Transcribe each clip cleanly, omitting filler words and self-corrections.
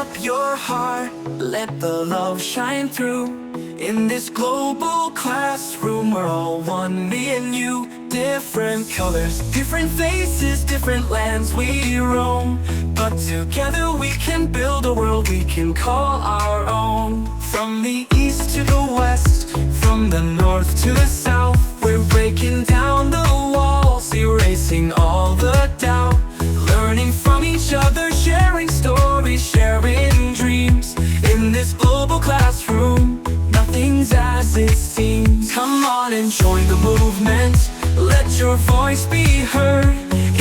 up your heart, let the love shine through. In this global classroom, we're all one, me and you. Different colors, different faces, different lands we roam, but together we can build a world we can call our own. From the east to the west, from the north to the south, we're breaking down the walls, erasing all the doubt. Learning from each other, sharing stories, sharing dreams. In this global classroom, nothing's as it seems. Come on and join the movement, let your voice be heard.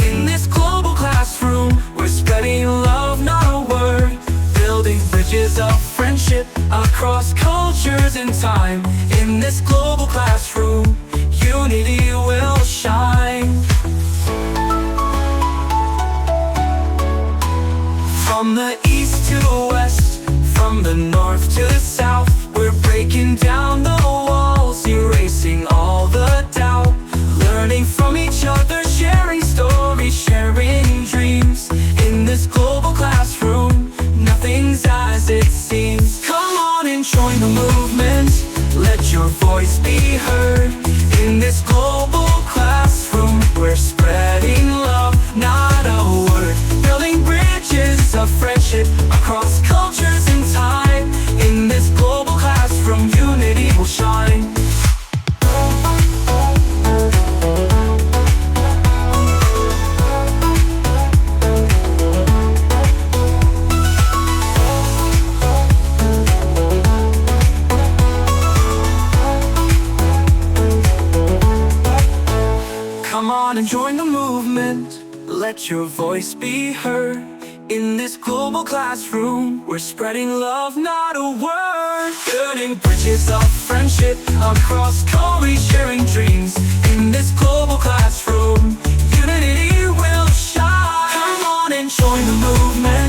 In this global classroom, we're spreading love, not a word. Building bridges of friendship across cultures and time. In this global classroom, unity will shine. From the east to the west, from the north to the south, we're breaking down the walls, erasing all the doubt. Learning from each other, sharing stories, sharing dreams. In this global classroom, nothing's as it seems. Come on and join the movement, let your voice be heard. In this global classroom, we're spreading love, not a word. Building bridges of friendship across cultures and time. In this global classroom, unity will shine. Come on and join the movement, let your voice be heard. In this global classroom, we're spreading love, not a word. Building bridges of friendship across cultures, sharing dreams. In this global classroom, unity will shine. Come on and join the movement,